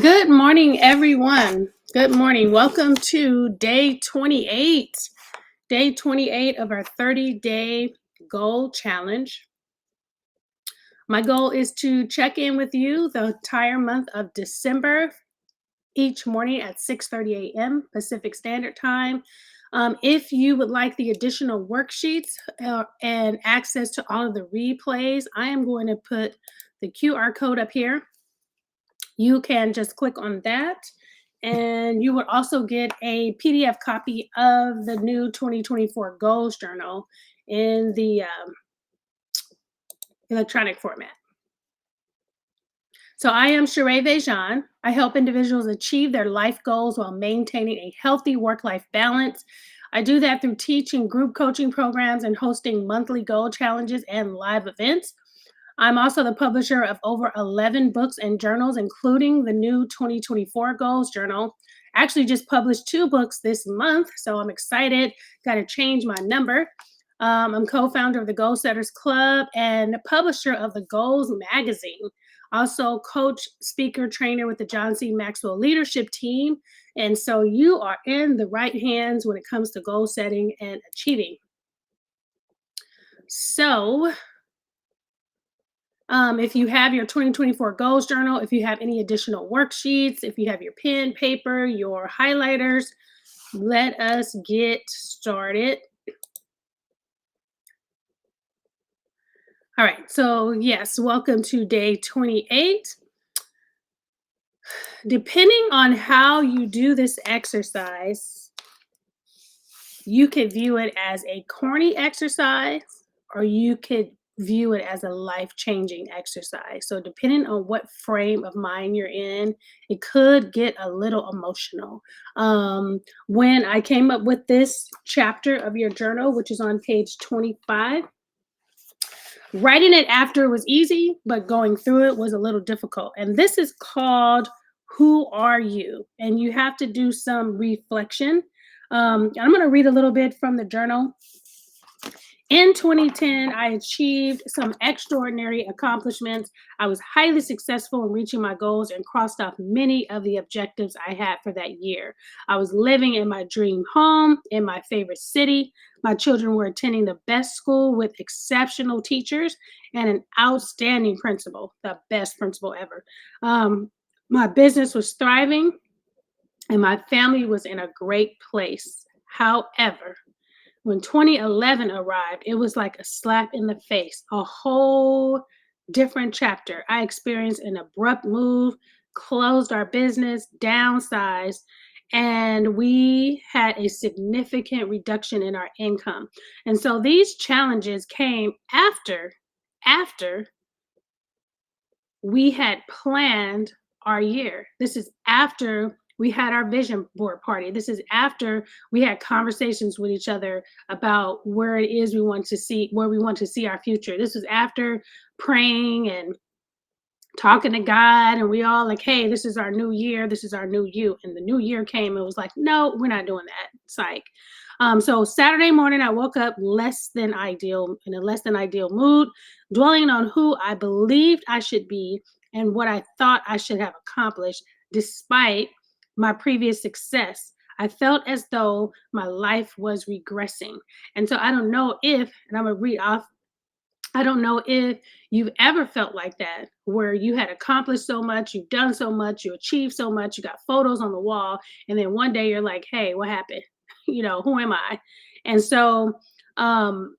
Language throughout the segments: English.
Good morning, everyone. Good morning. Welcome to day 28. Day 28 of our 30-day goal challenge. My goal is to check in with you the entire month of December each morning at 6:30 a.m. Pacific Standard Time. If you would like the additional worksheets and access to all of the replays, I am going to put the QR code up here. You can just click on that, and you would also get a PDF copy of the new 2024 Goals Journal in the electronic format. So I am Sheree Vejan. I help individuals achieve their life goals while maintaining a healthy work-life balance. I do that through teaching group coaching programs and hosting monthly goal challenges and live events. I'm also the publisher of over 11 books and journals, including the new 2024 Goals Journal. I actually just published 2 books this month, so I'm excited. Got to change my number. I'm co founder of the Goal Setters Club and publisher of the Goals Magazine. Also, coach, speaker, trainer with the John C. Maxwell Leadership Team. And so you are in the right hands when it comes to goal setting and achieving. So, if you have your 2024 goals journal, if you have any additional worksheets, if you have your pen, paper, your highlighters, let us get started. All right, so yes, welcome to day 28. Depending on how you do this exercise, you could view it as a corny exercise or you could view it as a life-changing exercise. So depending on what frame of mind you're in, it could get a little emotional. When I came up with this chapter of your journal, which is on page 25, writing it after was easy, but going through it was a little difficult. And this is called Who Are You? And you have to do some reflection. I'm going to read a little bit from the journal. In 2010, I achieved some extraordinary accomplishments. I was highly successful in reaching my goals and crossed off many of the objectives I had for that year. I was living in my dream home in my favorite city. My children were attending the best school with exceptional teachers and an outstanding principal, the best principal ever. My business was thriving and my family was in a great place. However, when 2011 arrived, it was like a slap in the face, a whole different chapter. I experienced an abrupt move, closed our business, downsized, and we had a significant reduction in our income. And so these challenges came after we had planned our year. This is after we had our vision board party. This is after we had conversations with each other about where it is we want to see, where we want to see our future. This was after praying and talking to God, and we all like, hey, this is our new year, this is our new you. And the new year came, and it was like, no, we're not doing that. Psych. So Saturday morning, I woke up less than ideal, in a less than ideal mood, dwelling on who I believed I should be and what I thought I should have accomplished despite my previous success. I felt as though my life was regressing. And so I don't know if, and I'm gonna read off, I don't know if you've ever felt like that, where you had accomplished so much, you've done so much, you achieved so much, you got photos on the wall, and then one day you're like, hey, what happened? Who am I? And so um,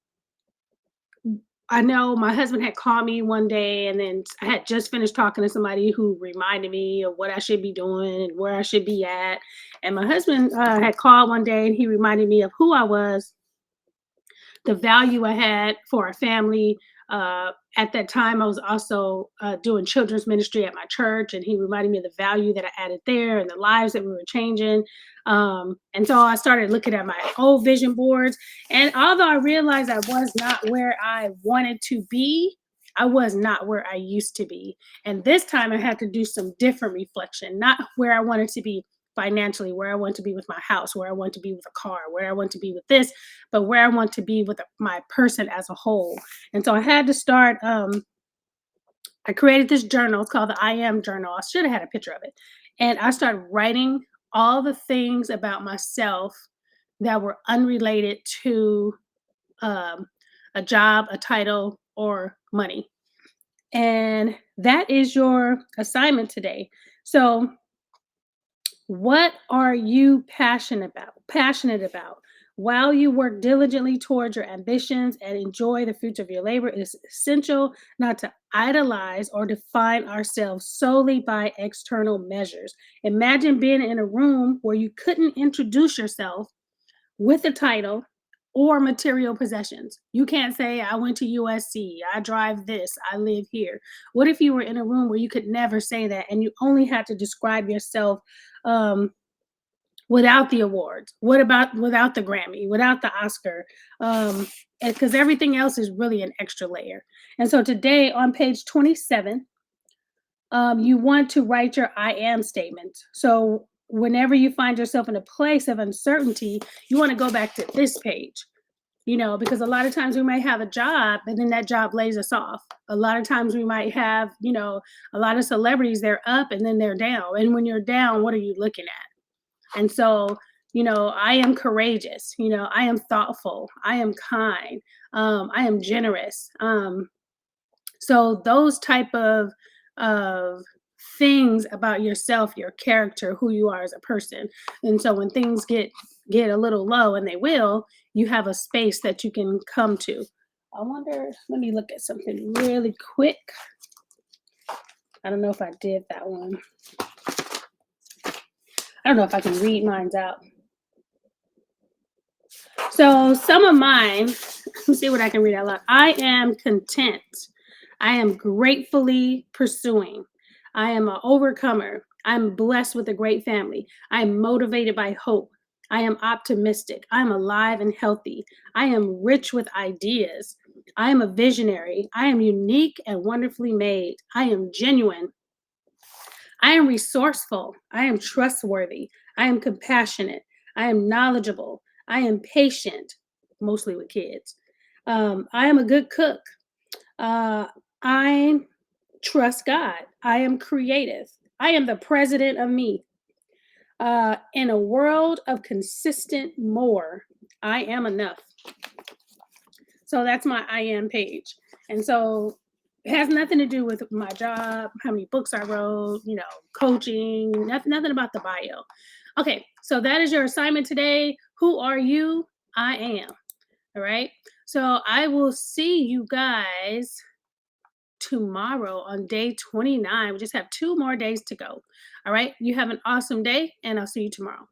I know my husband had called me one day, and then I had just finished talking to somebody who reminded me of what I should be doing and where I should be at. And my husband had called one day, and he reminded me of who I was, the value I had for our family. At that time, I was also doing children's ministry at my church, and he reminded me of the value that I added there and the lives that we were changing. And so I started looking at my old vision boards, and although I realized I was not where I wanted to be, I was not where I used to be. And this time I had to do some different reflection, not where I wanted to be financially, where I want to be with my house, where I want to be with a car, where I want to be with this, but where I want to be with my person as a whole. And so I had to start. I created this journal. It's called the I Am Journal. I should have had a picture of it. And I started writing all the things about myself that were unrelated to um, a job, a title, or money. And that is your assignment today. So, what are you passionate about? While you work diligently towards your ambitions and enjoy the fruits of your labor, it is essential not to idolize or define ourselves solely by external measures. Imagine being in a room where you couldn't introduce yourself with a title or material possessions. You can't say, I went to USC, I drive this, I live here. What if you were in a room where you could never say that and you only had to describe yourself um, without the awards? What about without the Grammy, without the Oscar? Because everything else is really an extra layer. And so today on page 27, you want to write your I am statement. So whenever you find yourself in a place of uncertainty, you want to go back to this page, because a lot of times we might have a job and then that job lays us off. A lot of times we might have, a lot of celebrities, they're up and then they're down. And when you're down, what are you looking at? And so, I am courageous, I am thoughtful, I am kind, I am generous. So those type of things about yourself, your character, who you are as a person. And so when things get a little low, and they will, you have a space that you can come to. I wonder, let me look at something really quick. I don't know if I did that one. I don't know if I can read mine out. So some of mine, let's see what I can read out loud. I am content. I am gratefully pursuing. I am an overcomer. I'm blessed with a great family. I am motivated by hope. I am optimistic. I am alive and healthy. I am rich with ideas. I am a visionary. I am unique and wonderfully made. I am genuine. I am resourceful. I am trustworthy. I am compassionate. I am knowledgeable. I am patient, mostly with kids. I am a good cook. Uh, I trust God. I am creative. I am the president of me. In a world of consistent more, I am enough. So that's my I am page. And so it has nothing to do with my job, how many books I wrote, coaching, nothing about the bio. Okay, so that is your assignment today. Who are you? I am. All right. So I will see you guys tomorrow on day 29. We just have 2 more days to go. All right. You have an awesome day, and I'll see you tomorrow.